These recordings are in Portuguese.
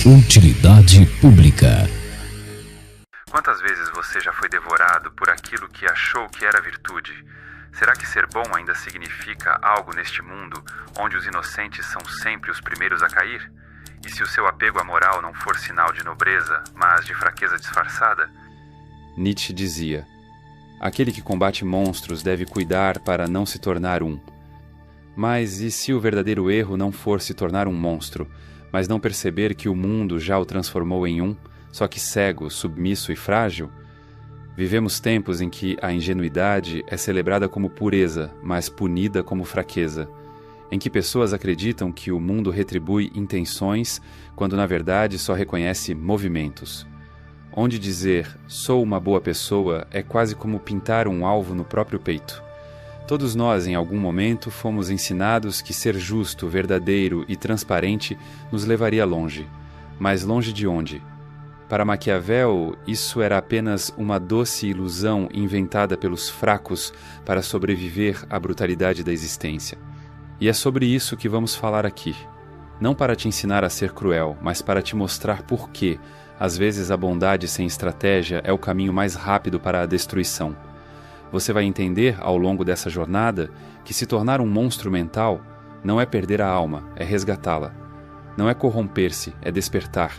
Utilidade pública. Quantas vezes você já foi devorado por aquilo que achou que era virtude? Será que ser bom ainda significa algo neste mundo, onde os inocentes são sempre os primeiros a cair? E se o seu apego à moral não for sinal de nobreza, mas de fraqueza disfarçada? Nietzsche dizia: aquele que combate monstros deve cuidar para não se tornar um. Mas e se o verdadeiro erro não for se tornar um monstro, mas não perceber que o mundo já o transformou em um, só que cego, submisso e frágil? Vivemos tempos em que a ingenuidade é celebrada como pureza, mas punida como fraqueza. Em que pessoas acreditam que o mundo retribui intenções, quando na verdade só reconhece movimentos. Onde dizer "sou uma boa pessoa" é quase como pintar um alvo no próprio peito. Todos nós, em algum momento, fomos ensinados que ser justo, verdadeiro e transparente nos levaria longe. Mas longe de onde? Para Maquiavel, isso era apenas uma doce ilusão inventada pelos fracos para sobreviver à brutalidade da existência. E é sobre isso que vamos falar aqui. Não para te ensinar a ser cruel, mas para te mostrar por que, às vezes, a bondade sem estratégia é o caminho mais rápido para a destruição. Você vai entender, ao longo dessa jornada, que se tornar um monstro mental não é perder a alma, é resgatá-la. Não é corromper-se, é despertar.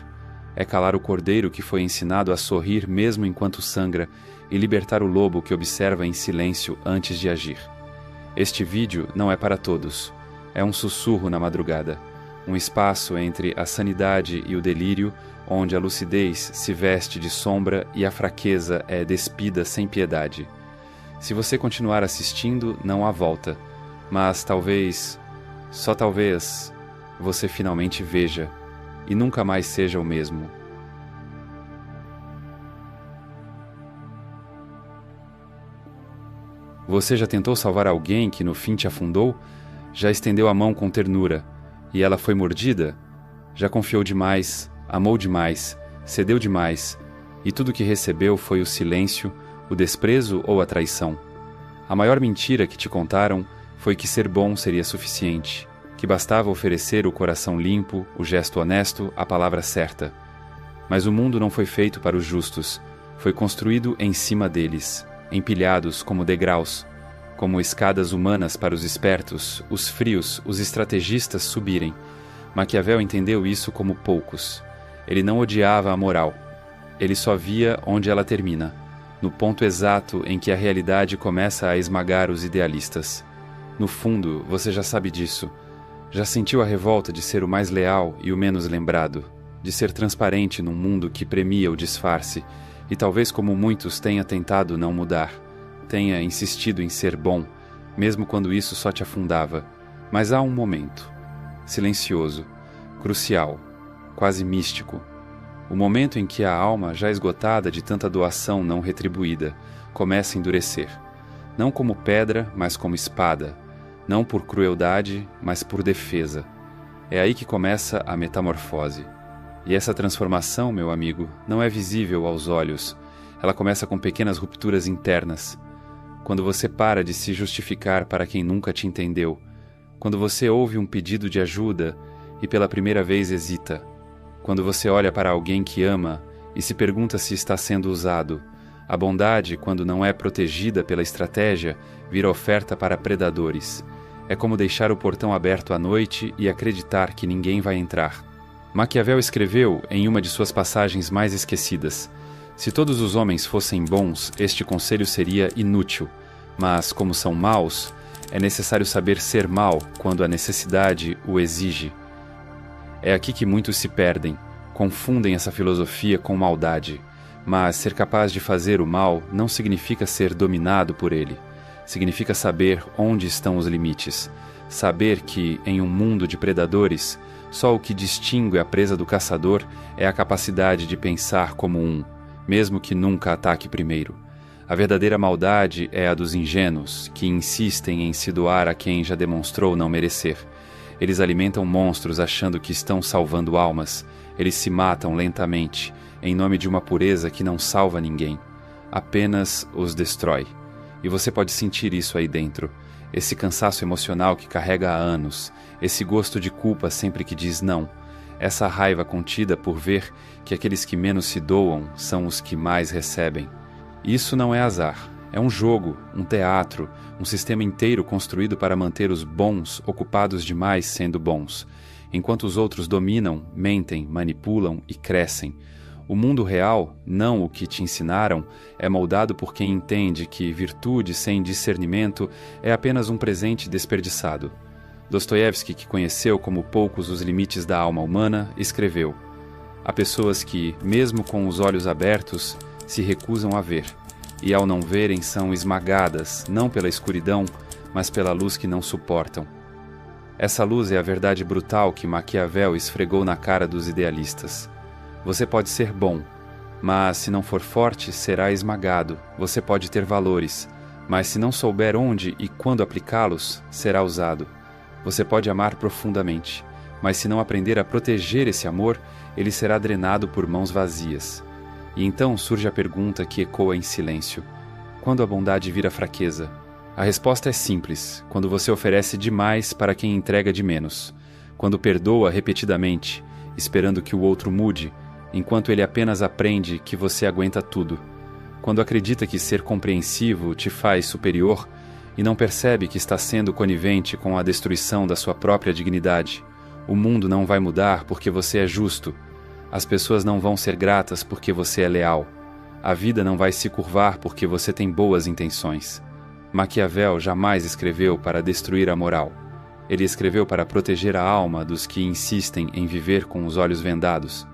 É calar o cordeiro que foi ensinado a sorrir mesmo enquanto sangra e libertar o lobo que observa em silêncio antes de agir. Este vídeo não é para todos. É um sussurro na madrugada. Um espaço entre a sanidade e o delírio, onde a lucidez se veste de sombra e a fraqueza é despida sem piedade. Se você continuar assistindo, não há volta. Mas talvez, só talvez, você finalmente veja e nunca mais seja o mesmo. Você já tentou salvar alguém que no fim te afundou? Já estendeu a mão com ternura e ela foi mordida? Já confiou demais, amou demais, cedeu demais e tudo que recebeu foi o silêncio, o desprezo ou a traição? A maior mentira que te contaram foi que ser bom seria suficiente, que bastava oferecer o coração limpo, o gesto honesto, a palavra certa. Mas o mundo não foi feito para os justos, foi construído em cima deles, empilhados como degraus, como escadas humanas para os espertos, os frios, os estrategistas subirem. Maquiavel entendeu isso como poucos. Ele não odiava a moral. Ele só via onde ela termina, no ponto exato em que a realidade começa a esmagar os idealistas. No fundo, você já sabe disso. Já sentiu a revolta de ser o mais leal e o menos lembrado, de ser transparente num mundo que premia o disfarce, e talvez como muitos tenha tentado não mudar, tenha insistido em ser bom, mesmo quando isso só te afundava. Mas há um momento, silencioso, crucial, quase místico, o momento em que a alma, já esgotada de tanta doação não retribuída, começa a endurecer, não como pedra, mas como espada, não por crueldade, mas por defesa. É aí que começa a metamorfose. E essa transformação, meu amigo, não é visível aos olhos. Ela começa com pequenas rupturas internas. Quando você para de se justificar para quem nunca te entendeu. Quando você ouve um pedido de ajuda e pela primeira vez hesita. Quando você olha para alguém que ama e se pergunta se está sendo usado. A bondade, quando não é protegida pela estratégia, vira oferta para predadores. É como deixar o portão aberto à noite e acreditar que ninguém vai entrar. Maquiavel escreveu, em uma de suas passagens mais esquecidas: se todos os homens fossem bons, este conselho seria inútil, mas, como são maus, é necessário saber ser mau quando a necessidade o exige. É aqui que muitos se perdem, confundem essa filosofia com maldade. Mas ser capaz de fazer o mal não significa ser dominado por ele. Significa saber onde estão os limites. Saber que, em um mundo de predadores, só o que distingue a presa do caçador é a capacidade de pensar como um, mesmo que nunca ataque primeiro. A verdadeira maldade é a dos ingênuos, que insistem em se doar a quem já demonstrou não merecer. Eles alimentam monstros achando que estão salvando almas. Eles se matam lentamente, em nome de uma pureza que não salva ninguém. Apenas os destrói. E você pode sentir isso aí dentro. Esse cansaço emocional que carrega há anos. Esse gosto de culpa sempre que diz não. essa raiva contida por ver que aqueles que menos se doam são os que mais recebem. Isso não é azar, é um jogo, um teatro, um sistema inteiro construído para manter os bons ocupados demais sendo bons, enquanto os outros dominam, mentem, manipulam e crescem. O mundo real, não o que te ensinaram, é moldado por quem entende que virtude sem discernimento é apenas um presente desperdiçado. Dostoiévski, que conheceu como poucos os limites da alma humana, escreveu: há pessoas que, mesmo com os olhos abertos, se recusam a ver, e ao não verem são esmagadas, não pela escuridão, mas pela luz que não suportam. Essa luz é a verdade brutal que Maquiavel esfregou na cara dos idealistas. Você pode ser bom, mas se não for forte, será esmagado. Você pode ter valores, mas se não souber onde e quando aplicá-los, será usado. Você pode amar profundamente, mas se não aprender a proteger esse amor, ele será drenado por mãos vazias. E então surge a pergunta que ecoa em silêncio: quando a bondade vira fraqueza? A resposta é simples: quando você oferece demais para quem entrega de menos. Quando perdoa repetidamente, esperando que o outro mude, enquanto ele apenas aprende que você aguenta tudo. Quando acredita que ser compreensivo te faz superior e não percebe que está sendo conivente com a destruição da sua própria dignidade. O mundo não vai mudar porque você é justo. As pessoas não vão ser gratas porque você é leal. A vida não vai se curvar porque você tem boas intenções. Maquiavel jamais escreveu para destruir a moral. Ele escreveu para proteger a alma dos que insistem em viver com os olhos vendados.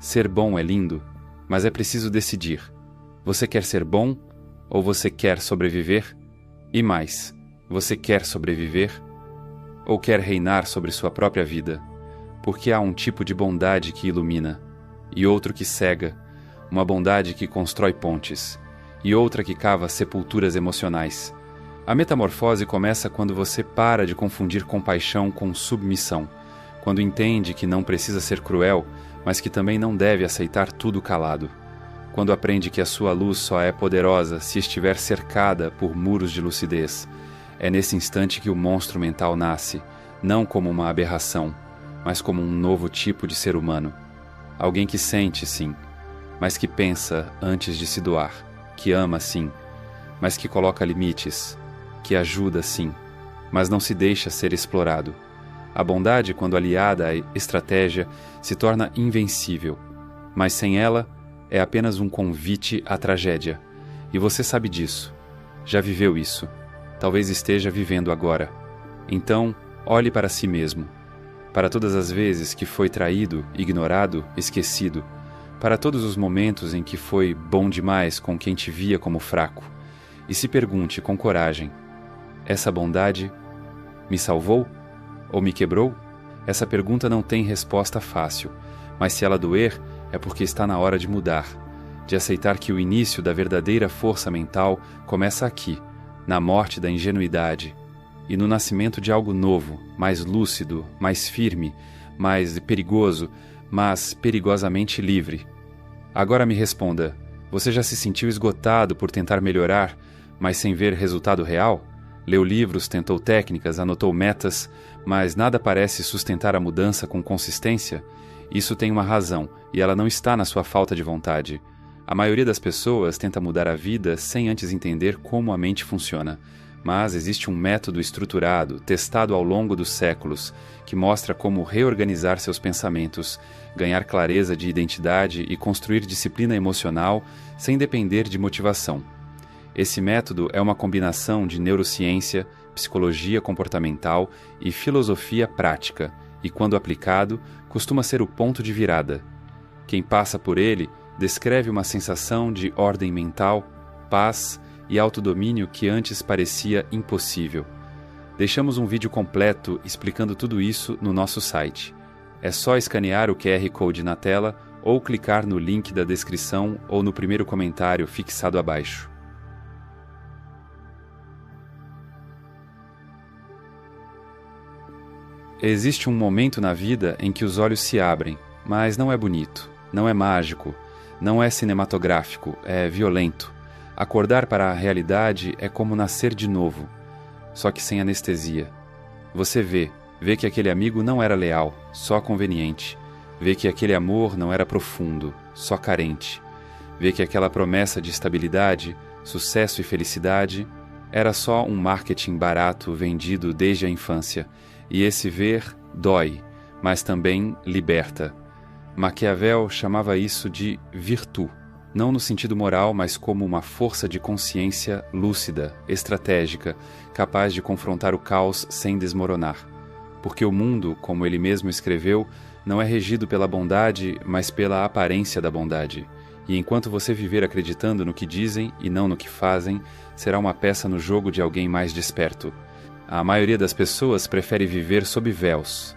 Ser bom é lindo, mas é preciso decidir. Você quer ser bom ou você quer sobreviver? E mais, você quer sobreviver? Ou quer reinar sobre sua própria vida? Porque há um tipo de bondade que ilumina, e outro que cega, uma bondade que constrói pontes, e outra que cava sepulturas emocionais. A metamorfose começa quando você para de confundir compaixão com submissão, quando entende que não precisa ser cruel, mas que também não deve aceitar tudo calado. Quando aprende que a sua luz só é poderosa se estiver cercada por muros de lucidez. É nesse instante que o monstro mental nasce, não como uma aberração, mas como um novo tipo de ser humano. Alguém que sente, sim, mas que pensa antes de se doar, que ama, sim, mas que coloca limites, que ajuda, sim, mas não se deixa ser explorado. A bondade, quando aliada à estratégia, se torna invencível, mas sem ela é apenas um convite à tragédia. E você sabe disso. Já viveu isso. Talvez esteja vivendo agora. Então, olhe para si mesmo. Para todas as vezes que foi traído, ignorado, esquecido. Para todos os momentos em que foi bom demais com quem te via como fraco. E se pergunte com coragem: essa bondade me salvou? Ou me quebrou? Essa pergunta não tem resposta fácil, mas se ela doer, é porque está na hora de mudar, de aceitar que o início da verdadeira força mental começa aqui, na morte da ingenuidade, e no nascimento de algo novo, mais lúcido, mais firme, mais perigoso, mas perigosamente livre. Agora me responda, você já se sentiu esgotado por tentar melhorar, mas sem ver resultado real? Leu livros, tentou técnicas, anotou metas, mas nada parece sustentar a mudança com consistência? Isso tem uma razão, e ela não está na sua falta de vontade. A maioria das pessoas tenta mudar a vida sem antes entender como a mente funciona. Mas existe um método estruturado, testado ao longo dos séculos, que mostra como reorganizar seus pensamentos, ganhar clareza de identidade e construir disciplina emocional sem depender de motivação. Esse método é uma combinação de neurociência, psicologia comportamental e filosofia prática, e quando aplicado, costuma ser o ponto de virada. Quem passa por ele descreve uma sensação de ordem mental, paz e autodomínio que antes parecia impossível. Deixamos um vídeo completo explicando tudo isso no nosso site. É só escanear o QR Code na tela ou clicar no link da descrição ou no primeiro comentário fixado abaixo. Existe um momento na vida em que os olhos se abrem, mas não é bonito, não é mágico, não é cinematográfico, é violento. Acordar para a realidade é como nascer de novo, só que sem anestesia. Você vê que aquele amigo não era leal, só conveniente. Vê que aquele amor não era profundo, só carente. Vê que aquela promessa de estabilidade, sucesso e felicidade era só um marketing barato vendido desde a infância. E esse ver dói, mas também liberta. Maquiavel chamava isso de virtu, não no sentido moral, mas como uma força de consciência lúcida, estratégica, capaz de confrontar o caos sem desmoronar. Porque o mundo, como ele mesmo escreveu, não é regido pela bondade, mas pela aparência da bondade. E enquanto você viver acreditando no que dizem e não no que fazem, será uma peça no jogo de alguém mais desperto. A maioria das pessoas prefere viver sob véus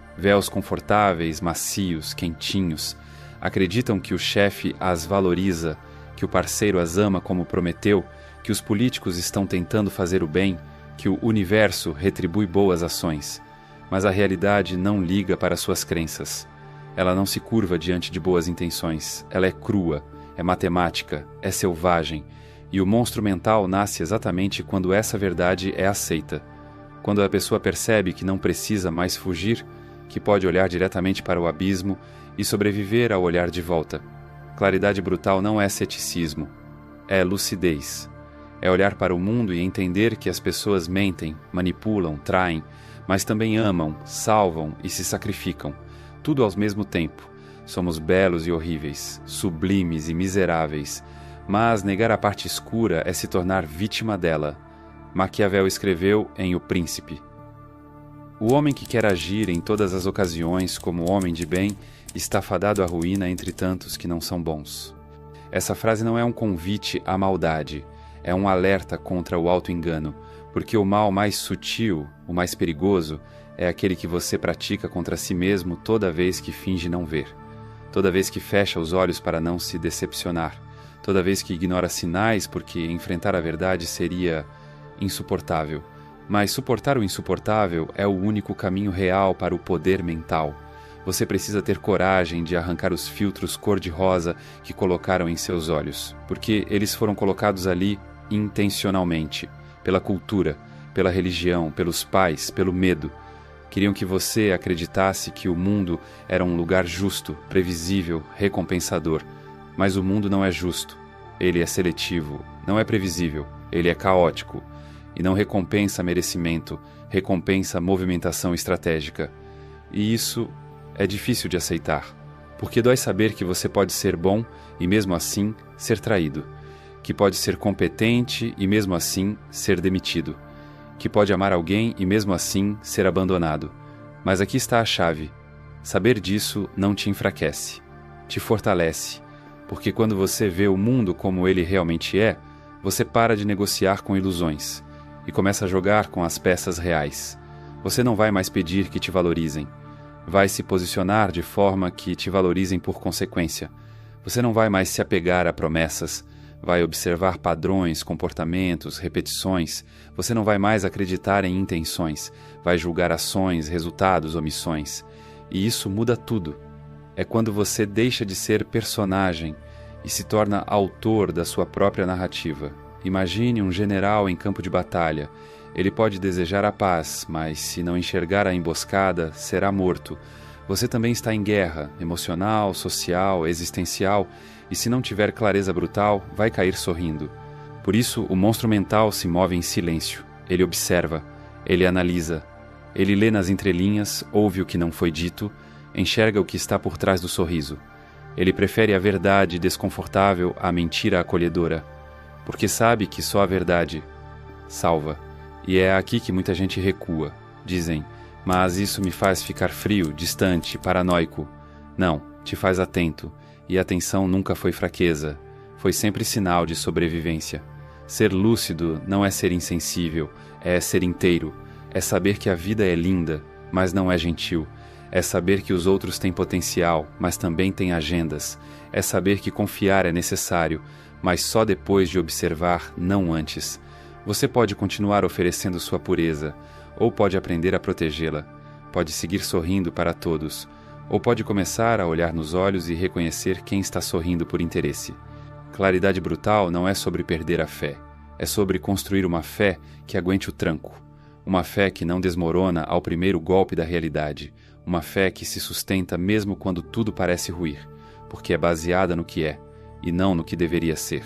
confortáveis, macios, quentinhos. Acreditam que o chefe as valoriza, que o parceiro as ama como prometeu, que os políticos estão tentando fazer o bem, que o universo retribui boas ações. Mas a realidade não liga para suas crenças. Ela não se curva diante de boas intenções. Ela é crua, é matemática, é selvagem. E o monstro mental nasce exatamente quando essa verdade é aceita. Quando a pessoa percebe que não precisa mais fugir, que pode olhar diretamente para o abismo e sobreviver ao olhar de volta. Claridade brutal não é ceticismo, é lucidez. É olhar para o mundo e entender que as pessoas mentem, manipulam, traem, mas também amam, salvam e se sacrificam, tudo ao mesmo tempo. Somos belos e horríveis, sublimes e miseráveis, mas negar a parte escura é se tornar vítima dela. Maquiavel escreveu em O Príncipe. O homem que quer agir em todas as ocasiões como homem de bem está fadado à ruína entre tantos que não são bons. Essa frase não é um convite à maldade, é um alerta contra o auto-engano, porque o mal mais sutil, o mais perigoso, é aquele que você pratica contra si mesmo toda vez que finge não ver, toda vez que fecha os olhos para não se decepcionar, toda vez que ignora sinais porque enfrentar a verdade seria insuportável. Mas suportar o insuportável é o único caminho real para o poder mental. Você precisa ter coragem de arrancar os filtros cor-de-rosa que colocaram em seus olhos, porque eles foram colocados ali intencionalmente, pela cultura, pela religião, pelos pais, pelo medo. Queriam que você acreditasse que o mundo era um lugar justo, previsível, recompensador. Mas o mundo não é justo. Ele é seletivo, não é previsível, ele é caótico. E não recompensa merecimento, recompensa movimentação estratégica. E isso é difícil de aceitar, porque dói saber que você pode ser bom e mesmo assim ser traído, que pode ser competente e mesmo assim ser demitido, que pode amar alguém e mesmo assim ser abandonado. Mas aqui está a chave. Saber disso não te enfraquece, te fortalece, porque quando você vê o mundo como ele realmente é, você para de negociar com ilusões e começa a jogar com as peças reais. Você não vai mais pedir que te valorizem. Vai se posicionar de forma que te valorizem por consequência. Você não vai mais se apegar a promessas. Vai observar padrões, comportamentos, repetições. Você não vai mais acreditar em intenções. Vai julgar ações, resultados, omissões. E isso muda tudo. É quando você deixa de ser personagem e se torna autor da sua própria narrativa. Imagine um general em campo de batalha. Ele pode desejar a paz, mas se não enxergar a emboscada, será morto. Você também está em guerra, emocional, social, existencial, e se não tiver clareza brutal, vai cair sorrindo. Por isso, o monstro mental se move em silêncio. Ele observa, ele analisa, ele lê nas entrelinhas, ouve o que não foi dito, enxerga o que está por trás do sorriso. Ele prefere a verdade desconfortável à mentira acolhedora, porque sabe que só a verdade salva. E é aqui que muita gente recua. Dizem, mas isso me faz ficar frio, distante, paranoico. Não, te faz atento. E a atenção nunca foi fraqueza. Foi sempre sinal de sobrevivência. Ser lúcido não é ser insensível, é ser inteiro. É saber que a vida é linda, mas não é gentil. É saber que os outros têm potencial, mas também têm agendas. É saber que confiar é necessário, mas só depois de observar, não antes. Você pode continuar oferecendo sua pureza, ou pode aprender a protegê-la. Pode seguir sorrindo para todos, ou pode começar a olhar nos olhos e reconhecer quem está sorrindo por interesse. Claridade brutal não é sobre perder a fé, é sobre construir uma fé que aguente o tranco. Uma fé que não desmorona ao primeiro golpe da realidade. uma fé que se sustenta mesmo quando tudo parece ruir, porque é baseada no que é, e não no que deveria ser.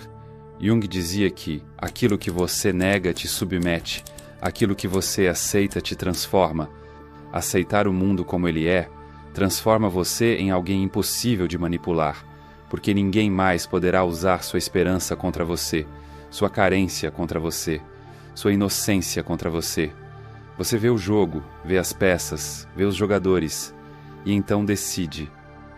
Jung dizia que aquilo que você nega te submete, aquilo que você aceita te transforma. Aceitar o mundo como ele é transforma você em alguém impossível de manipular, porque ninguém mais poderá usar sua esperança contra você, sua carência contra você, sua inocência contra você. Você vê o jogo, vê as peças, vê os jogadores, e então decide.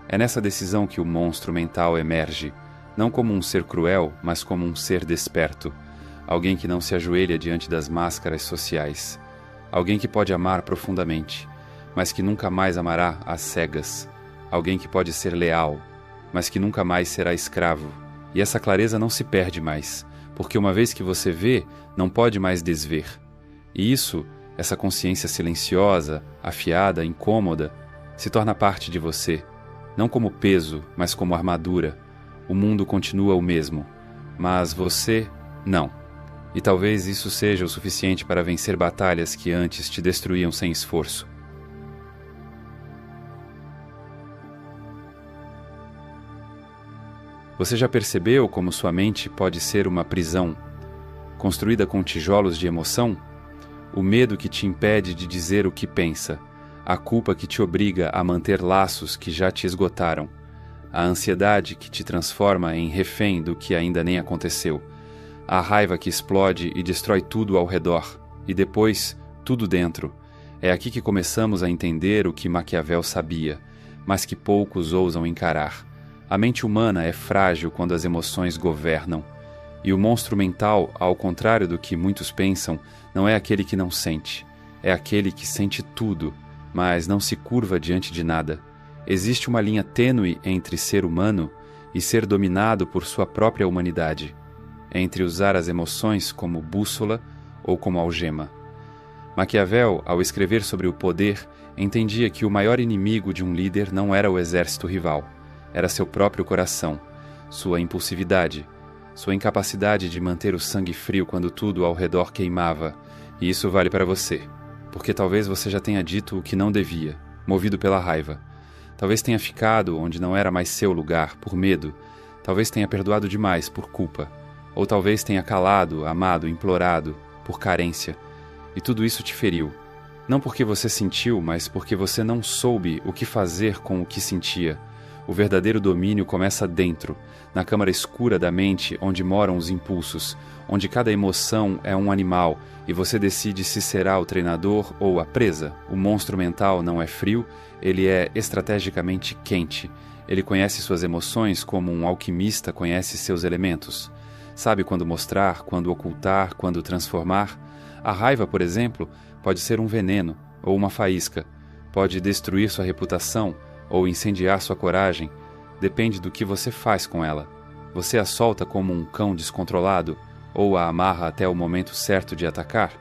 É nessa decisão que o monstro mental emerge, não como um ser cruel, mas como um ser desperto, alguém que não se ajoelha diante das máscaras sociais, alguém que pode amar profundamente, mas que nunca mais amará às cegas, alguém que pode ser leal, mas que nunca mais será escravo. E essa clareza não se perde mais, porque uma vez que você vê, não pode mais desver. E isso, essa consciência silenciosa, afiada, incômoda, se torna parte de você, não como peso, mas como armadura. O mundo continua o mesmo, mas você, não. E talvez isso seja o suficiente para vencer batalhas que antes te destruíam sem esforço. Você já percebeu como sua mente pode ser uma prisão, construída com tijolos de emoção? O medo que te impede de dizer o que pensa, a culpa que te obriga a manter laços que já te esgotaram, a ansiedade que te transforma em refém do que ainda nem aconteceu, a raiva que explode e destrói tudo ao redor, e depois, tudo dentro. É aqui que começamos a entender o que Maquiavel sabia, mas que poucos ousam encarar. A mente humana é frágil quando as emoções governam, e o monstro mental, ao contrário do que muitos pensam, não é aquele que não sente, é aquele que sente tudo, mas não se curva diante de nada. Existe uma linha tênue entre ser humano e ser dominado por sua própria humanidade, entre usar as emoções como bússola ou como algema. Maquiavel, ao escrever sobre o poder, entendia que o maior inimigo de um líder não era o exército rival, era seu próprio coração, sua impulsividade, sua incapacidade de manter o sangue frio quando tudo ao redor queimava. E isso vale para você, porque talvez você já tenha dito o que não devia, movido pela raiva. Talvez tenha ficado onde não era mais seu lugar, por medo. Talvez tenha perdoado demais, por culpa. Ou talvez tenha calado, amado, implorado, por carência. E tudo isso te feriu. Não porque você sentiu, mas porque você não soube o que fazer com o que sentia. O verdadeiro domínio começa dentro, na câmara escura da mente onde moram os impulsos, onde cada emoção é um animal e você decide se será o treinador ou a presa. O monstro mental não é frio, ele é estrategicamente quente. Ele conhece suas emoções como um alquimista conhece seus elementos. Sabe quando mostrar, quando ocultar, quando transformar. A raiva, por exemplo, pode ser um veneno ou uma faísca. Pode destruir sua reputação ou incendiar sua coragem. Depende do que você faz com ela. Você a solta como um cão descontrolado ou a amarra até o momento certo de atacar?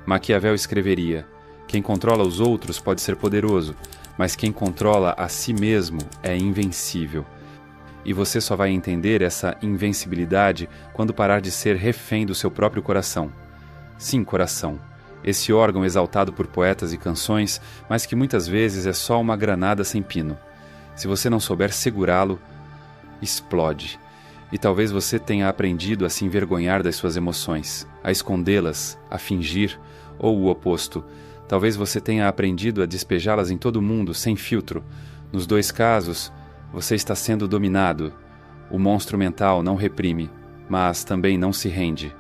Maquiavel escreveria: quem controla os outros pode ser poderoso, mas quem controla a si mesmo é invencível. E você só vai entender essa invencibilidade quando parar de ser refém do seu próprio coração. Sim, coração. Esse órgão exaltado por poetas e canções, mas que muitas vezes é só uma granada sem pino. Se você não souber segurá-lo, explode. E talvez você tenha aprendido a se envergonhar das suas emoções, a escondê-las, a fingir, ou o oposto. Talvez você tenha aprendido a despejá-las em todo mundo, sem filtro. Nos dois casos, você está sendo dominado. O monstro mental não reprime, mas também não se rende.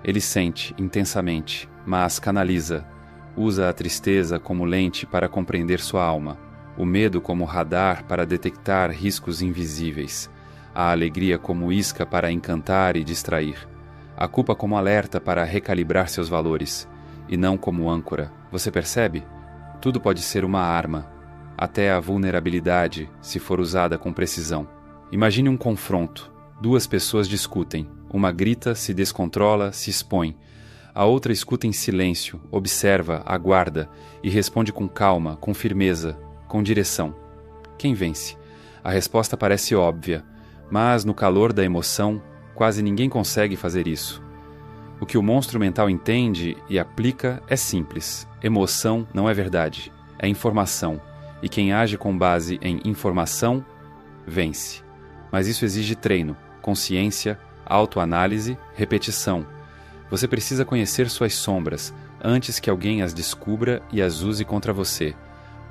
Ele sente intensamente, mas canaliza. Usa a tristeza como lente para compreender sua alma, o medo como radar para detectar riscos invisíveis, a alegria como isca para encantar e distrair, a culpa como alerta para recalibrar seus valores, e não como âncora. Você percebe? Tudo pode ser uma arma, até a vulnerabilidade, se for usada com precisão. Imagine um confronto. Duas pessoas discutem. Uma grita, se descontrola, se expõe. A outra escuta em silêncio, observa, aguarda e responde com calma, com firmeza, com direção. Quem vence? A resposta parece óbvia, mas no calor da emoção, quase ninguém consegue fazer isso. O que o monstro mental entende e aplica é simples. Emoção não é verdade, é informação. e quem age com base em informação, vence. Mas isso exige treino, consciência, autoanálise, repetição. Você precisa conhecer suas sombras antes que alguém as descubra e as use contra você,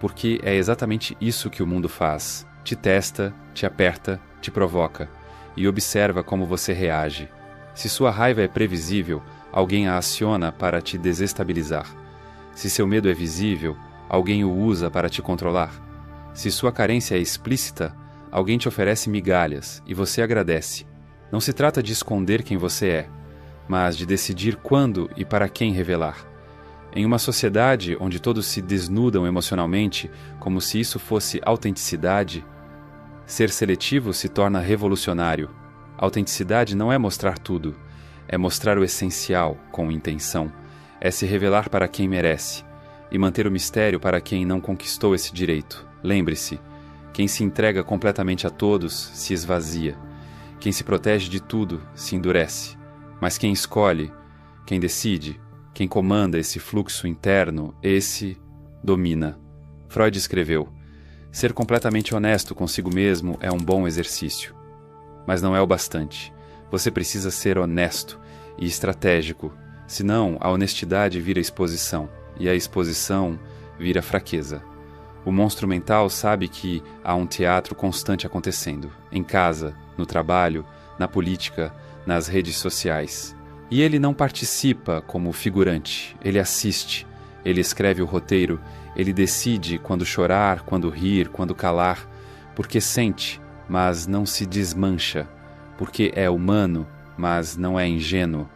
porque é exatamente isso que o mundo faz. Te testa, te aperta, te provoca e observa como você reage. Se sua raiva é previsível, alguém a aciona para te desestabilizar. Se seu medo é visível, alguém o usa para te controlar. Se sua carência é explícita, alguém te oferece migalhas e você agradece. Não se trata de esconder quem você é, mas de decidir quando e para quem revelar. Em uma sociedade onde todos se desnudam emocionalmente, como se isso fosse autenticidade, ser seletivo se torna revolucionário. Autenticidade não é mostrar tudo, é mostrar o essencial com intenção, é se revelar para quem merece e manter o mistério para quem não conquistou esse direito. Lembre-se, quem se entrega completamente a todos se esvazia, quem se protege de tudo se endurece, mas quem escolhe, quem decide, quem comanda esse fluxo interno, esse domina. Freud escreveu: ser completamente honesto consigo mesmo é um bom exercício. Mas não é o bastante. Você precisa ser honesto e estratégico, senão a honestidade vira exposição, e a exposição vira fraqueza. O monstro mental sabe que há um teatro constante acontecendo, em casa, no trabalho, na política, nas redes sociais. E ele não participa como figurante, ele assiste, ele escreve o roteiro, ele decide quando chorar, quando rir, quando calar, porque sente, mas não se desmancha, porque é humano, mas não é ingênuo.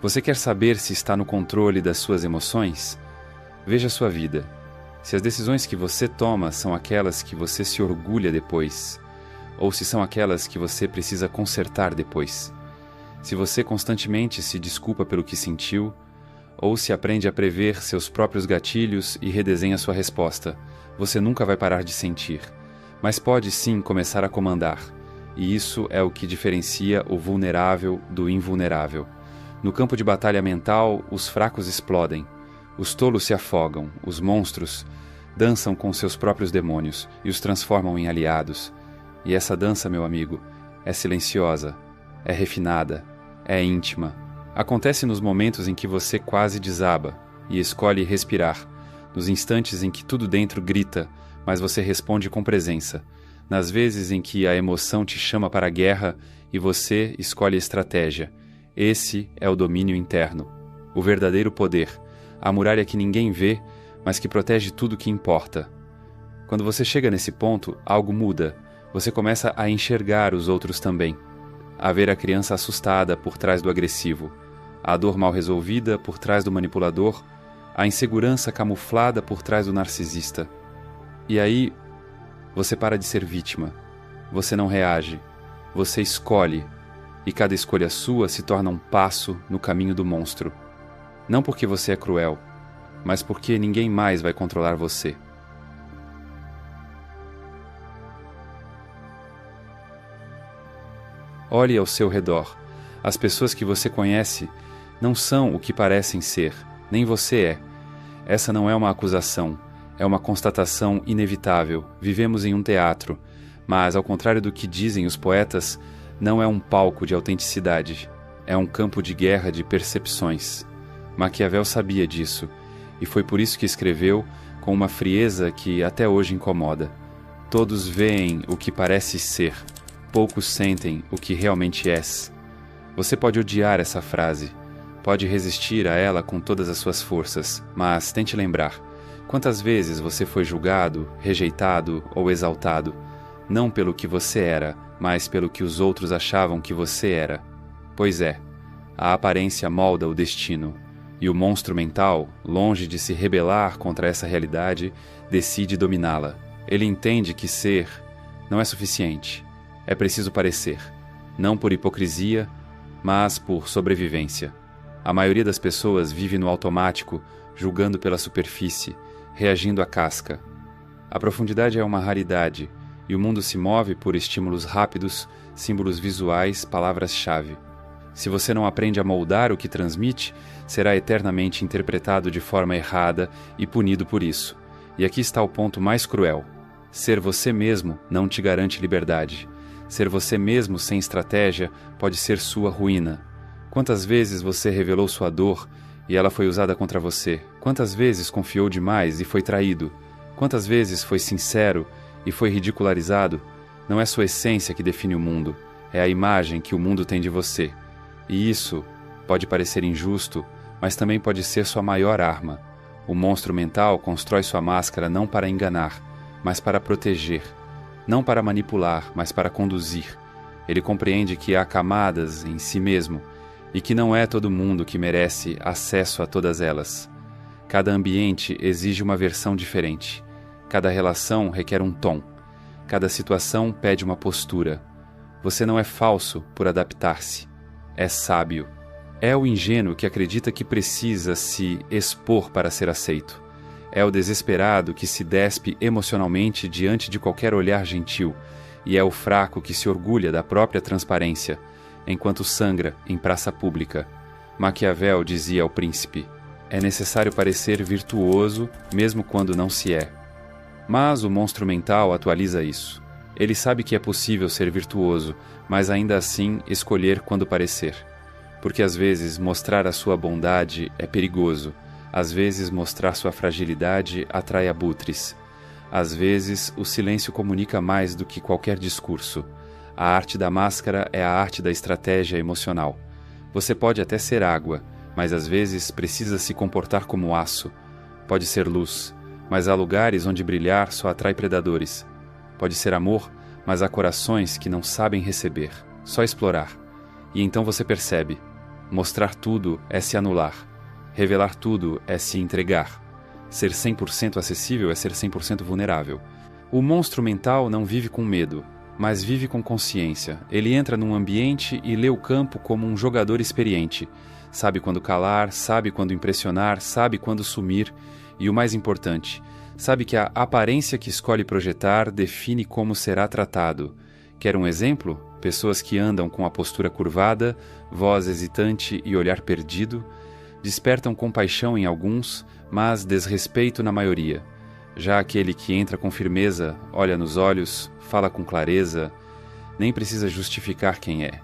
Você quer saber se está no controle das suas emoções? Veja sua vida. Se as decisões que você toma são aquelas que você se orgulha depois, ou se são aquelas que você precisa consertar depois. Se você constantemente se desculpa pelo que sentiu, ou se aprende a prever seus próprios gatilhos e redesenha sua resposta, você nunca vai parar de sentir, mas pode sim começar a comandar, e isso é o que diferencia o vulnerável do invulnerável. No campo de batalha mental, os fracos explodem, os tolos se afogam, os monstros dançam com seus próprios demônios e os transformam em aliados. E essa dança, meu amigo, é silenciosa, é refinada, é íntima. Acontece nos momentos em que você quase desaba e escolhe respirar, nos instantes em que tudo dentro grita, mas você responde com presença, nas vezes em que a emoção te chama para a guerra e você escolhe estratégia. Esse é o domínio interno, o verdadeiro poder, a muralha que ninguém vê, mas que protege tudo que importa. Quando você chega nesse ponto, algo muda. Você começa a enxergar os outros também, a ver a criança assustada por trás do agressivo, a dor mal resolvida por trás do manipulador, a insegurança camuflada por trás do narcisista. E aí, você para de ser vítima. Você não reage. Você escolhe. E cada escolha sua se torna um passo no caminho do monstro. Não porque você é cruel, mas porque ninguém mais vai controlar você. Olhe ao seu redor. As pessoas que você conhece não são o que parecem ser, nem você é. Essa não é uma acusação, é uma constatação inevitável. Vivemos em um teatro, mas, ao contrário do que dizem os poetas, não é um palco de autenticidade, é um campo de guerra de percepções. Maquiavel sabia disso, e foi por isso que escreveu com uma frieza que até hoje incomoda. Todos veem o que parece ser, poucos sentem o que realmente és. Você pode odiar essa frase, pode resistir a ela com todas as suas forças, mas tente lembrar, quantas vezes você foi julgado, rejeitado ou exaltado, não pelo que você era, mas pelo que os outros achavam que você era. Pois é, a aparência molda o destino, e o monstro mental, longe de se rebelar contra essa realidade, decide dominá-la. Ele entende que ser não é suficiente, é preciso parecer, não por hipocrisia, mas por sobrevivência. A maioria das pessoas vive no automático, julgando pela superfície, reagindo à casca. A profundidade é uma raridade, e o mundo se move por estímulos rápidos, símbolos visuais, palavras-chave. Se você não aprende a moldar o que transmite, será eternamente interpretado de forma errada e punido por isso. E aqui está o ponto mais cruel. Ser você mesmo não te garante liberdade. Ser você mesmo sem estratégia pode ser sua ruína. Quantas vezes você revelou sua dor e ela foi usada contra você? Quantas vezes confiou demais e foi traído? Quantas vezes foi sincero e foi ridicularizado? Não é sua essência que define o mundo, é a imagem que o mundo tem de você. E isso pode parecer injusto, mas também pode ser sua maior arma. O monstro mental constrói sua máscara não para enganar, mas para proteger. Não para manipular, mas para conduzir. Ele compreende que há camadas em si mesmo e que não é todo mundo que merece acesso a todas elas. Cada ambiente exige uma versão diferente. Cada relação requer um tom. Cada situação pede uma postura. Você não é falso por adaptar-se. É sábio. É o ingênuo que acredita que precisa se expor para ser aceito. É o desesperado que se despe emocionalmente diante de qualquer olhar gentil. E é o fraco que se orgulha da própria transparência, enquanto sangra em praça pública. Maquiavel dizia ao príncipe: é necessário parecer virtuoso mesmo quando não se é. Mas o monstro mental atualiza isso. Ele sabe que é possível ser virtuoso, mas ainda assim escolher quando parecer. Porque às vezes mostrar a sua bondade é perigoso, às vezes mostrar sua fragilidade atrai abutres. Às vezes o silêncio comunica mais do que qualquer discurso. A arte da máscara é a arte da estratégia emocional. Você pode até ser água, mas às vezes precisa se comportar como aço. Pode ser luz, mas há lugares onde brilhar só atrai predadores. Pode ser amor, mas há corações que não sabem receber, só explorar. E então você percebe: mostrar tudo é se anular. Revelar tudo é se entregar. Ser 100% acessível é ser 100% vulnerável. O monstro mental não vive com medo, mas vive com consciência. Ele entra num ambiente e lê o campo como um jogador experiente. Sabe quando calar, sabe quando impressionar, sabe quando sumir. E o mais importante, sabe que a aparência que escolhe projetar define como será tratado. Quer um exemplo? Pessoas que andam com a postura curvada, voz hesitante e olhar perdido, despertam compaixão em alguns, mas desrespeito na maioria. Já aquele que entra com firmeza, olha nos olhos, fala com clareza, nem precisa justificar quem é.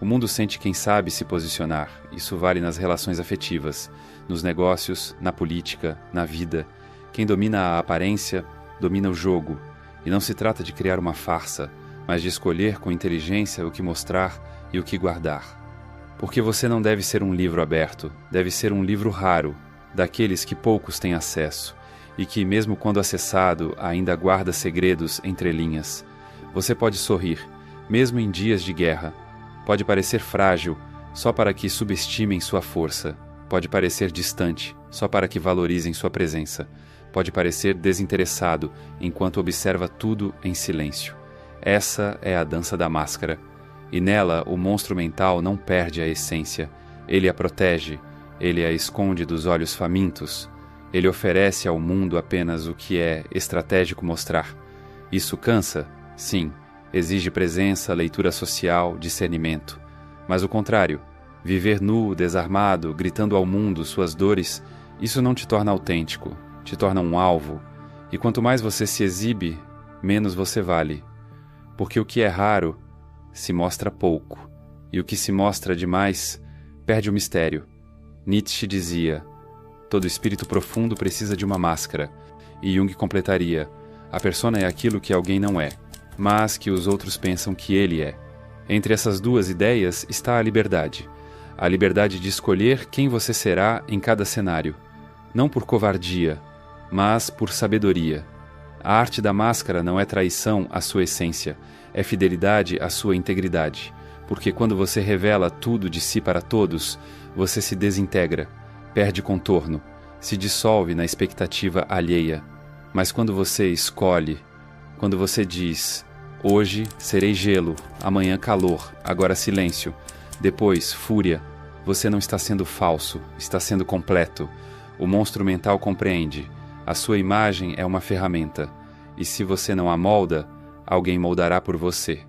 O mundo sente quem sabe se posicionar. Isso vale nas relações afetivas, nos negócios, na política, na vida. Quem domina a aparência, domina o jogo. E não se trata de criar uma farsa, mas de escolher com inteligência o que mostrar e o que guardar. Porque você não deve ser um livro aberto, deve ser um livro raro, daqueles que poucos têm acesso, e que, mesmo quando acessado, ainda guarda segredos entre linhas. Você pode sorrir, mesmo em dias de guerra. Pode parecer frágil, só para que subestimem sua força. Pode parecer distante, só para que valorizem sua presença. Pode parecer desinteressado, enquanto observa tudo em silêncio. Essa é a dança da máscara. E nela o monstro mental não perde a essência. Ele a protege, ele a esconde dos olhos famintos. Ele oferece ao mundo apenas o que é estratégico mostrar. Isso cansa? Sim. Exige presença, leitura social, discernimento. Mas o contrário, viver nu, desarmado, gritando ao mundo suas dores, isso não te torna autêntico, te torna um alvo. E quanto mais você se exibe, menos você vale. Porque o que é raro se mostra pouco, e o que se mostra demais perde o mistério. Nietzsche dizia: todo espírito profundo precisa de uma máscara. E Jung completaria: a persona é aquilo que alguém não é, mas que os outros pensam que ele é. Entre essas duas ideias está a liberdade. A liberdade de escolher quem você será em cada cenário. Não por covardia, mas por sabedoria. A arte da máscara não é traição à sua essência, é fidelidade à sua integridade. Porque quando você revela tudo de si para todos, você se desintegra, perde contorno, se dissolve na expectativa alheia. Mas quando você escolhe, quando você diz: hoje serei gelo, amanhã calor, agora silêncio, depois fúria, você não está sendo falso, está sendo completo. O monstro mental compreende: a sua imagem é uma ferramenta, e se você não a molda, alguém moldará por você.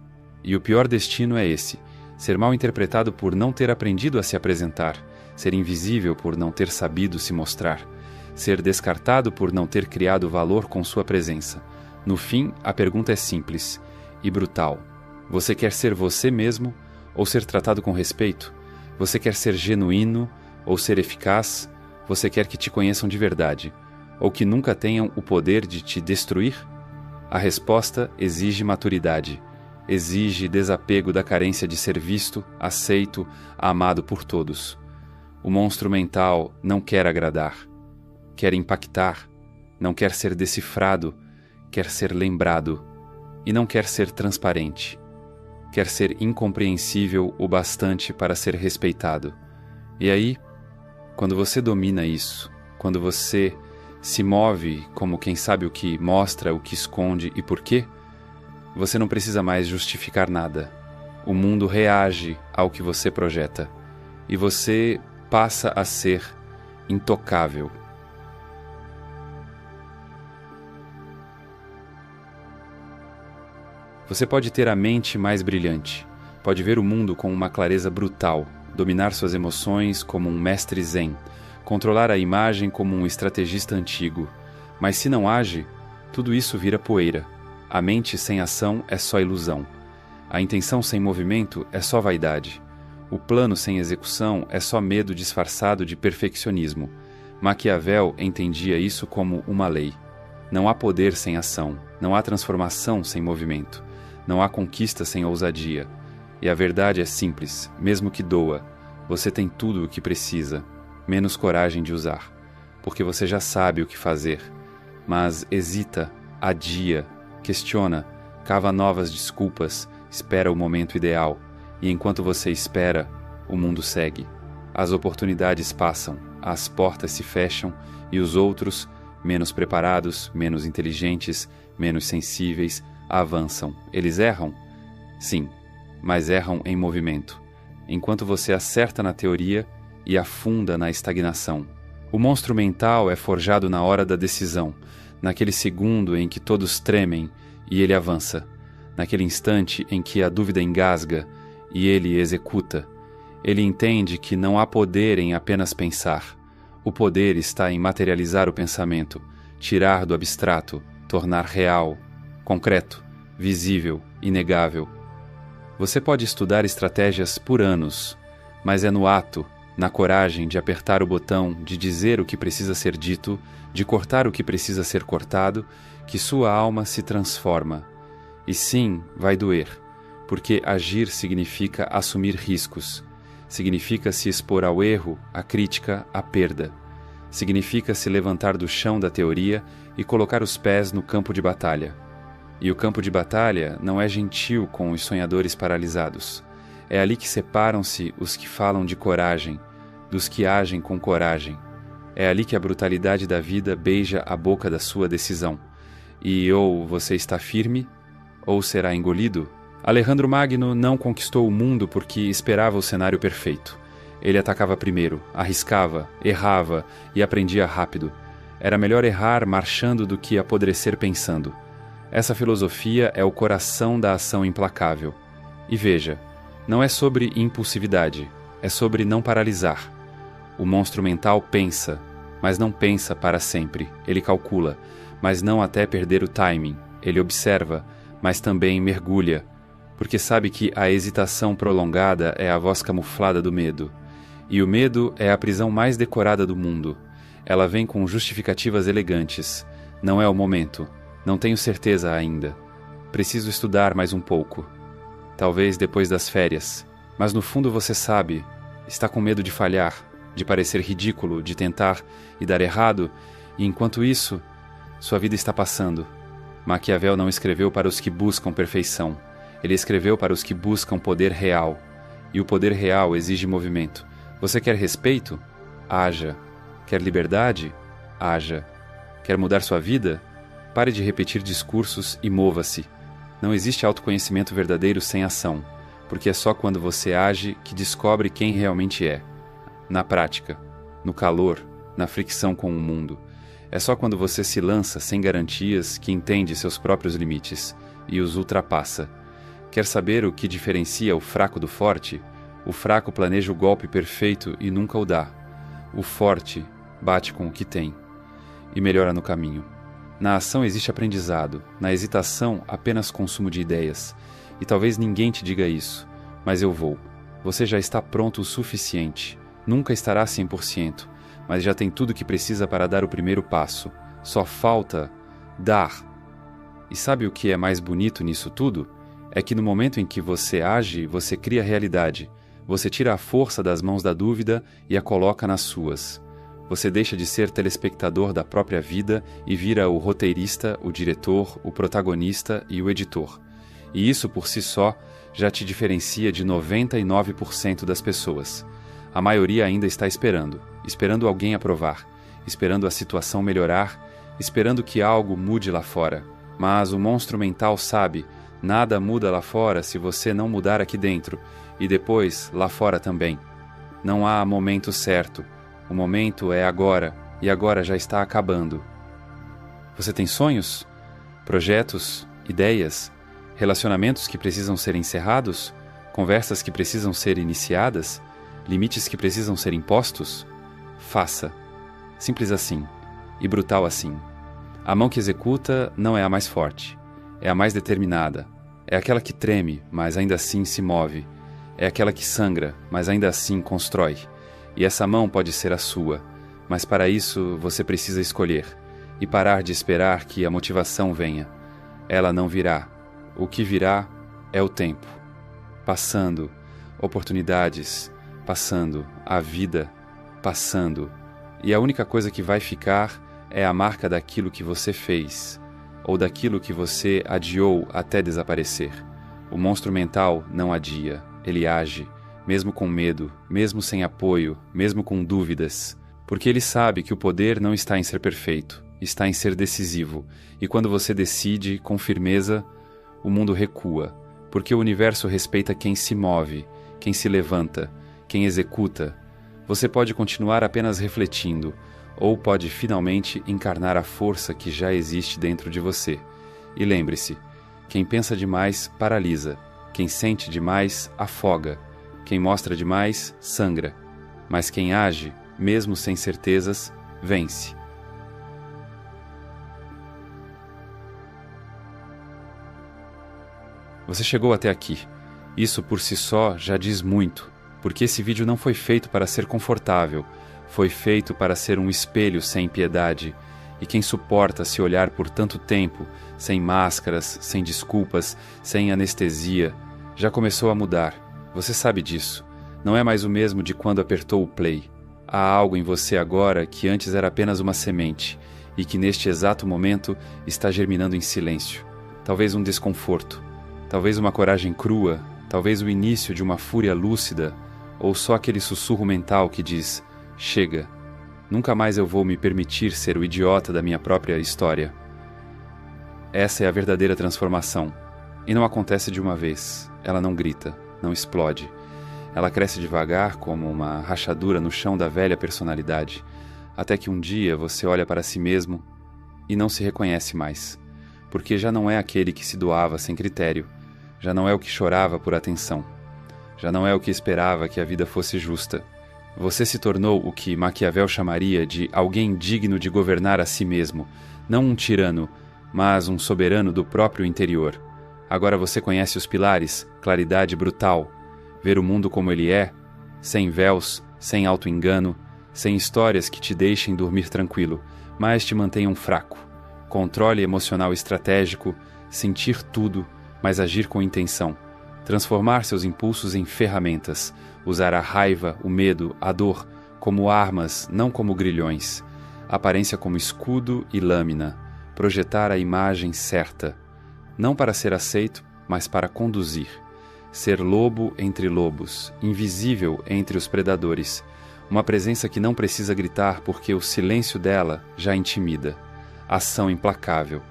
E o pior destino é esse: ser mal interpretado por não ter aprendido a se apresentar, ser invisível por não ter sabido se mostrar, ser descartado por não ter criado valor com sua presença. No fim, a pergunta é simples e brutal. Você quer ser você mesmo ou ser tratado com respeito? Você quer ser genuíno ou ser eficaz? Você quer que te conheçam de verdade ou que nunca tenham o poder de te destruir? A resposta exige maturidade, exige desapego da carência de ser visto, aceito, amado por todos. O monstro mental não quer agradar, quer impactar, não quer ser decifrado, quer ser lembrado e não quer ser transparente. Quer ser incompreensível o bastante para ser respeitado. E aí, quando você domina isso, quando você se move como quem sabe o que mostra, o que esconde e por quê, você não precisa mais justificar nada. O mundo reage ao que você projeta e você passa a ser intocável. Você pode ter a mente mais brilhante, pode ver o mundo com uma clareza brutal, dominar suas emoções como um mestre zen, controlar a imagem como um estrategista antigo. Mas se não age, tudo isso vira poeira. A mente sem ação é só ilusão. A intenção sem movimento é só vaidade. O plano sem execução é só medo disfarçado de perfeccionismo. Maquiavel entendia isso como uma lei. Não há poder sem ação, não há transformação sem movimento. Não há conquista sem ousadia. E a verdade é simples, mesmo que doa. Você tem tudo o que precisa, menos coragem de usar. Porque você já sabe o que fazer. Mas hesita, adia, questiona, cava novas desculpas, espera o momento ideal. E enquanto você espera, o mundo segue. As oportunidades passam, as portas se fecham e os outros, menos preparados, menos inteligentes, menos sensíveis, avançam. Eles erram? Sim, mas erram em movimento, enquanto você acerta na teoria e afunda na estagnação. O monstro mental é forjado na hora da decisão, naquele segundo em que todos tremem e ele avança, naquele instante em que a dúvida engasga e ele executa. Ele entende que não há poder em apenas pensar. O poder está em materializar o pensamento, tirar do abstrato, tornar real, concreto, visível, inegável. Você pode estudar estratégias por anos, mas é no ato, na coragem de apertar o botão, de dizer o que precisa ser dito, de cortar o que precisa ser cortado, que sua alma se transforma. E sim, vai doer, porque agir significa assumir riscos, significa se expor ao erro, à crítica, à perda. Significa se levantar do chão da teoria e colocar os pés no campo de batalha. E o campo de batalha não é gentil com os sonhadores paralisados. É ali que separam-se os que falam de coragem, dos que agem com coragem. É ali que a brutalidade da vida beija a boca da sua decisão. E ou você está firme, ou será engolido. Alejandro Magno não conquistou o mundo porque esperava o cenário perfeito. Ele atacava primeiro, arriscava, errava e aprendia rápido. Era melhor errar marchando do que apodrecer pensando. Essa filosofia é o coração da ação implacável. E veja, não é sobre impulsividade, é sobre não paralisar. O monstro mental pensa, mas não pensa para sempre. Ele calcula, mas não até perder o timing. Ele observa, mas também mergulha, porque sabe que a hesitação prolongada é a voz camuflada do medo. E o medo é a prisão mais decorada do mundo. Ela vem com justificativas elegantes. Não é o momento. Não tenho certeza ainda. Preciso estudar mais um pouco. Talvez depois das férias. Mas no fundo você sabe, está com medo de falhar, de parecer ridículo, de tentar e dar errado, e enquanto isso, sua vida está passando. Maquiavel não escreveu para os que buscam perfeição. Ele escreveu para os que buscam poder real. E o poder real exige movimento. Você quer respeito? Haja. Quer liberdade? Haja. Quer mudar sua vida? Pare de repetir discursos e mova-se. Não existe autoconhecimento verdadeiro sem ação, porque é só quando você age que descobre quem realmente é. Na prática, no calor, na fricção com o mundo. É só quando você se lança sem garantias que entende seus próprios limites e os ultrapassa. Quer saber o que diferencia o fraco do forte? O fraco planeja o golpe perfeito e nunca o dá. O forte bate com o que tem. e melhora no caminho. Na ação existe aprendizado, na hesitação apenas consumo de ideias. E talvez ninguém te diga isso, mas eu vou. Você já está pronto o suficiente. Nunca estará 100%, mas já tem tudo o que precisa para dar o primeiro passo. Só falta dar. E sabe o que é mais bonito nisso tudo? É que no momento em que você age, você cria realidade. Você tira a força das mãos da dúvida e a coloca nas suas. Você deixa de ser telespectador da própria vida e vira o roteirista, o diretor, o protagonista e o editor. E isso por si só já te diferencia de 99% das pessoas. A maioria ainda está esperando alguém aprovar, esperando a situação melhorar, esperando que algo mude lá fora. Mas o monstro mental sabe, nada muda lá fora se você não mudar aqui dentro, e depois lá fora também. Não há momento certo. O momento é agora, e agora já está acabando. Você tem sonhos? Projetos? Ideias? Relacionamentos que precisam ser encerrados? Conversas que precisam ser iniciadas? Limites que precisam ser impostos? Faça. Simples assim. E brutal assim. A mão que executa não é a mais forte. É a mais determinada. É aquela que treme, mas ainda assim se move. É aquela que sangra, mas ainda assim constrói. E essa mão pode ser a sua, mas para isso você precisa escolher e parar de esperar que a motivação venha. Ela não virá. O que virá é o tempo. Passando, oportunidades, passando, a vida, passando. E a única coisa que vai ficar é a marca daquilo que você fez, ou daquilo que você adiou até desaparecer. O monstro mental não adia, ele age. Mesmo com medo, mesmo sem apoio, mesmo com dúvidas. Porque ele sabe que o poder não está em ser perfeito, está em ser decisivo. E quando você decide com firmeza, o mundo recua. Porque o universo respeita quem se move, quem se levanta, quem executa. Você pode continuar apenas refletindo, ou pode finalmente encarnar a força que já existe dentro de você. E lembre-se, quem pensa demais paralisa, quem sente demais afoga. Quem mostra demais, sangra. Mas quem age, mesmo sem certezas, vence. Você chegou até aqui. Isso por si só já diz muito, porque esse vídeo não foi feito para ser confortável, foi feito para ser um espelho sem piedade. E quem suporta se olhar por tanto tempo, sem máscaras, sem desculpas, sem anestesia, já começou a mudar. Você sabe disso. Não é mais o mesmo de quando apertou o play. Há algo em você agora que antes era apenas uma semente e que neste exato momento está germinando em silêncio. Talvez um desconforto, talvez uma coragem crua, talvez o início de uma fúria lúcida ou só aquele sussurro mental que diz: chega, nunca mais eu vou me permitir ser o idiota da minha própria história. Essa é a verdadeira transformação. E não acontece de uma vez. Ela não grita. Não explode. Ela cresce devagar como uma rachadura no chão da velha personalidade, até que um dia você olha para si mesmo e não se reconhece mais, porque já não é aquele que se doava sem critério, já não é o que chorava por atenção, já não é o que esperava que a vida fosse justa. Você se tornou o que Maquiavel chamaria de alguém digno de governar a si mesmo, não um tirano, mas um soberano do próprio interior. Agora você conhece os pilares, claridade brutal, ver o mundo como ele é, sem véus, sem auto-engano, sem histórias que te deixem dormir tranquilo, mas te mantenham fraco. Controle emocional estratégico, sentir tudo, mas agir com intenção. Transformar seus impulsos em ferramentas, usar a raiva, o medo, a dor, como armas, não como grilhões. Aparência como escudo e lâmina, projetar a imagem certa. Não para ser aceito, mas para conduzir. Ser lobo entre lobos, invisível entre os predadores. Uma presença que não precisa gritar porque o silêncio dela já intimida. Ação implacável.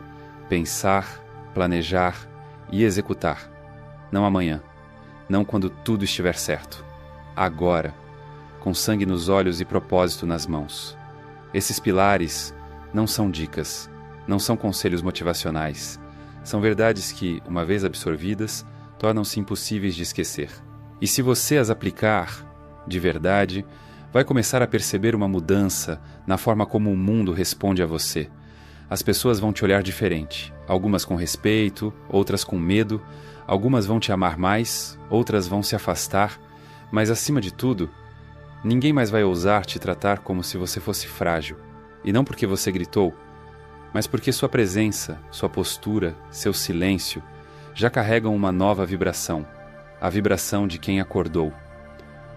Pensar, planejar e executar. Não amanhã. Não quando tudo estiver certo. Agora. Com sangue nos olhos e propósito nas mãos. Esses pilares não são dicas. Não são conselhos motivacionais. São verdades que, uma vez absorvidas, tornam-se impossíveis de esquecer. E se você as aplicar de verdade, Vai começar a perceber uma mudança na forma como o mundo responde a você. As pessoas vão te olhar diferente, algumas com respeito, outras com medo, algumas vão te amar mais, outras vão se afastar, mas acima de tudo, ninguém mais vai ousar te tratar como se você fosse frágil. E não porque você gritou, mas porque sua presença, sua postura, seu silêncio já carregam uma nova vibração, a vibração de quem acordou.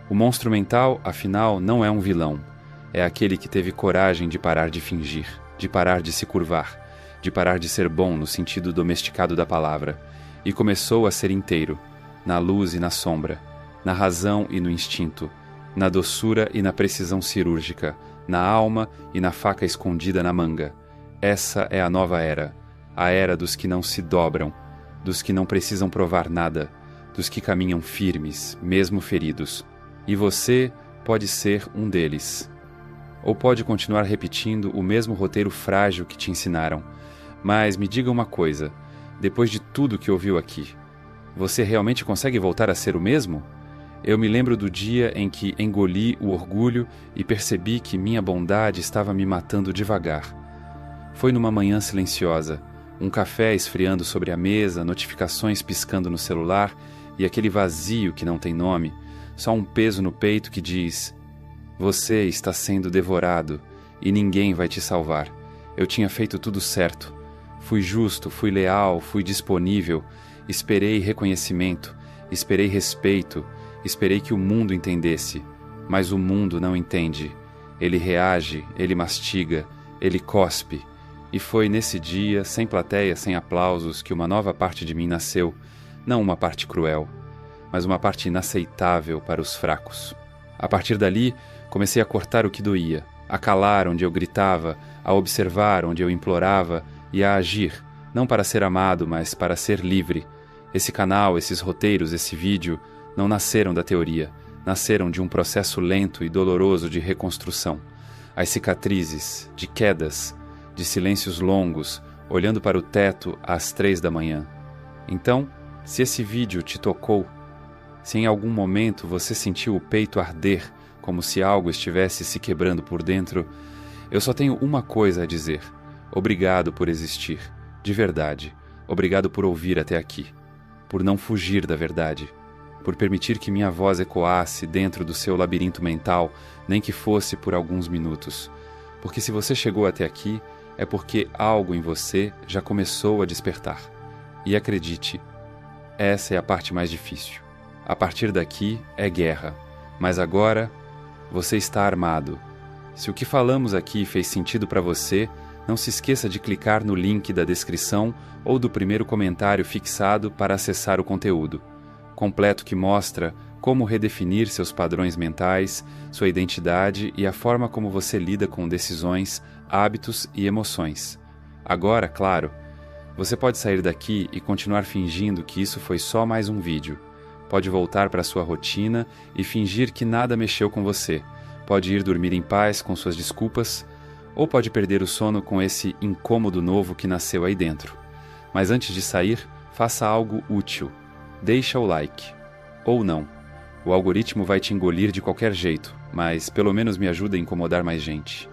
O monstro mental, afinal, não é um vilão. É aquele que teve coragem de parar de fingir, de parar de se curvar, de parar de ser bom no sentido domesticado da palavra, e começou a ser inteiro, na luz e na sombra, na razão e no instinto, na doçura e na precisão cirúrgica, na alma e na faca escondida na manga. Essa é a nova era, a era dos que não se dobram, dos que não precisam provar nada, dos que caminham firmes, mesmo feridos. E você pode ser um deles. Ou pode continuar repetindo o mesmo roteiro frágil que te ensinaram. Mas me diga uma coisa, depois de tudo que ouviu aqui, você realmente consegue voltar a ser o mesmo? Eu me lembro do dia em que engoli o orgulho e percebi que minha bondade estava me matando devagar. Foi numa manhã silenciosa, um café esfriando sobre a mesa, notificações piscando no celular e aquele vazio que não tem nome, só um peso no peito que diz: você está sendo devorado e ninguém vai te salvar. Eu tinha feito tudo certo. Fui justo, fui leal, fui disponível. Esperei reconhecimento, esperei respeito, esperei que o mundo entendesse. Mas o mundo não entende. Ele reage, ele mastiga, ele cospe. E foi nesse dia, sem plateia, sem aplausos, que uma nova parte de mim nasceu. Não uma parte cruel, mas uma parte inaceitável para os fracos. A partir dali, comecei a cortar o que doía, a calar onde eu gritava, a observar onde eu implorava e a agir, não para ser amado, mas para ser livre. Esse canal, esses roteiros, esse vídeo, não nasceram da teoria, nasceram de um processo lento e doloroso de reconstrução. As cicatrizes, de quedas, de silêncios longos, olhando para o teto às 3 da manhã. Então, se esse vídeo te tocou, se em algum momento você sentiu o peito arder, como se algo estivesse se quebrando por dentro, eu só tenho uma coisa a dizer. Obrigado por existir, de verdade. Obrigado por ouvir até aqui, por não fugir da verdade, por permitir que minha voz ecoasse dentro do seu labirinto mental, nem que fosse por alguns minutos. Porque se você chegou até aqui, é porque algo em você já começou a despertar. E acredite, essa é a parte mais difícil. A partir daqui é guerra, mas agora você está armado. Se o que falamos aqui fez sentido para você, não se esqueça de clicar no link da descrição ou do primeiro comentário fixado para acessar o conteúdo completo que mostra como redefinir seus padrões mentais, sua identidade e a forma como você lida com decisões, hábitos e emoções. Agora, claro, você pode sair daqui e continuar fingindo que isso foi só mais um vídeo. Pode voltar para sua rotina e fingir que nada mexeu com você. Pode ir dormir em paz com suas desculpas, ou pode perder o sono com esse incômodo novo que nasceu aí dentro. Mas antes de sair, faça algo útil. Deixa o like. Ou não. O algoritmo vai te engolir de qualquer jeito, mas pelo menos me ajuda a incomodar mais gente.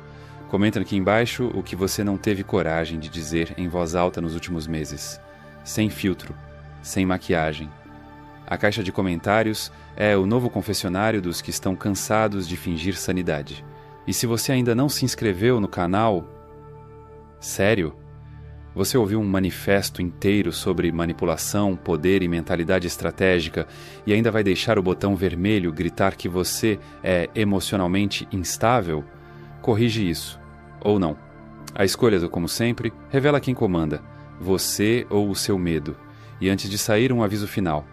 Comenta aqui embaixo o que você não teve coragem de dizer em voz alta nos últimos meses. Sem filtro, sem maquiagem. A caixa de comentários é o novo confessionário dos que estão cansados de fingir sanidade. E se você ainda não se inscreveu no canal... Sério? Você ouviu um manifesto inteiro sobre manipulação, poder e mentalidade estratégica e ainda vai deixar o botão vermelho gritar que você é emocionalmente instável? Corrige isso. Ou não. A escolha do como sempre revela quem comanda, você ou o seu medo. E antes de sair, um aviso final.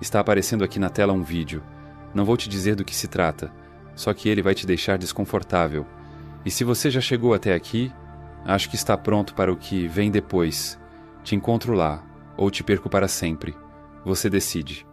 Está aparecendo aqui na tela um vídeo. Não vou te dizer do que se trata, só que ele vai te deixar desconfortável. E se você já chegou até aqui, acho que está pronto para o que vem depois. Te encontro lá, ou te perco para sempre. Você decide.